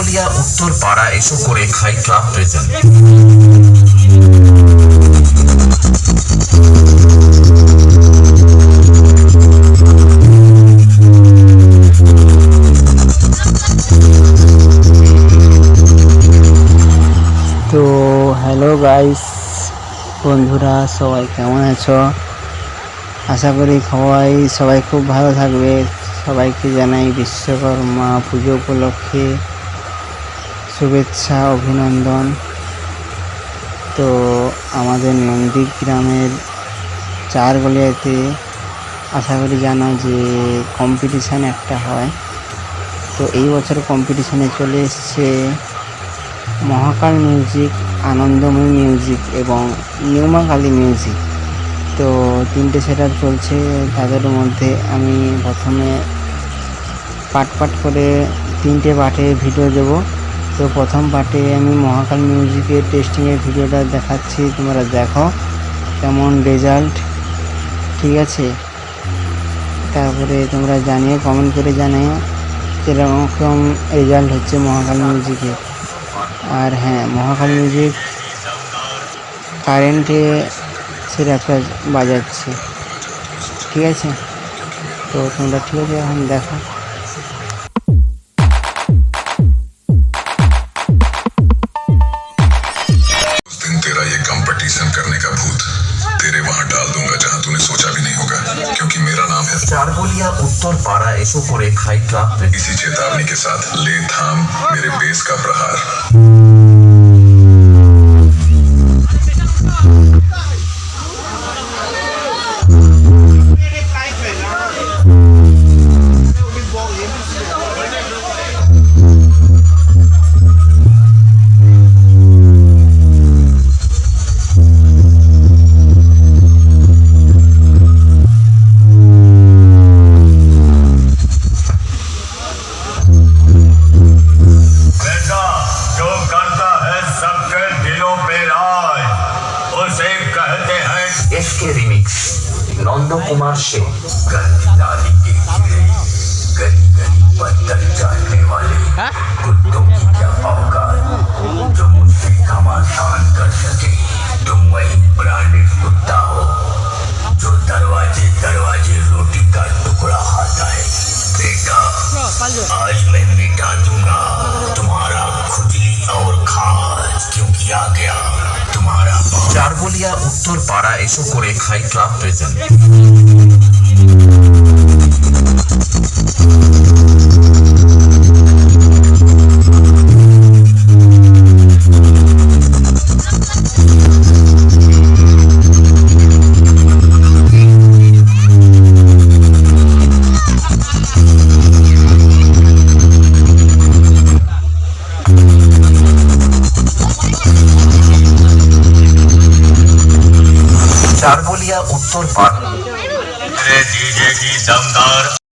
চারবলিয়া উত্তর পাড়া এসো করে খাই ক্লাব প্রেজেন্ট। তো হ্যালো গাইস, বন্ধুরা সবাই কেমন আছো? আশা করি সবাই খুব ভালো থাকবে। সবাইকে জানাই বিশ্বকর্মা পুজো উপলক্ষে শুভেচ্ছা, অভিনন্দন। তো আমাদের নন্দীগ্রামের চারগলিয়াতে আশা করি জানো যে কম্পিটিশান একটা হয়। তো এই বছর কম্পিটিশানে চলে এসছে মহাকাল মিউজিক, আনন্দময় মিউজিক এবং নিউ মা কালী মিউজিক। তো তিনটে সেটআপ চলছে। তাদের মধ্যে আমি প্রথমে পার্ট করে তিনটে পার্টে ভিডিও দেব। তো প্রথম পার্টে আমি মহাকাল মিউজিকের টেস্টিংয়ের ভিডিওটা দেখাচ্ছি, তোমরা দেখো কেমন রেজাল্ট, ঠিক আছে? তারপরে তোমরা জানিও, কমেন্ট করে জানিও কীরকম রেজাল্ট হচ্ছে মহাকাল মিউজিকের। আর হ্যাঁ, মহাকাল মিউজিক কারেন্টে সেটআপটা বাজাচ্ছে, ঠিক আছে? তো তোমরা ঠিক আছে এখন দেখো। तेरा ये कंपटीशन करने का भूत तेरे वहां डाल दूंगा जहां तूने सोचा भी नहीं होगा, क्योंकि मेरा नाम है चारबलिया उत्तर पाड़ा एसो करे खाई क्लाब प्रेजेंट। इसी चेतावनी के साथ ले थाम मेरे बेस का प्रहार। इसके रिमिक्स नंद कुमार से गली गली पत्थर चाटने वाले कुत्तों की क्या औकात, जो मुझसे घमासान कर सके। तुम वही ब्रांडेड कुत्ता हो जो दरवाजे दरवाजे रोटी का टुकड़ा खाता है। बेटा, आज मैं मिटा दूंगा तुम्हारा खुजली और खाज, क्योंकि आ गया तुम्हारा चारबलिया उत्तर पाड़ा एसो करे खाई क्लाब प्रेजेंट। चारबलिया उत्तर पाड़ा डीजे की दमदार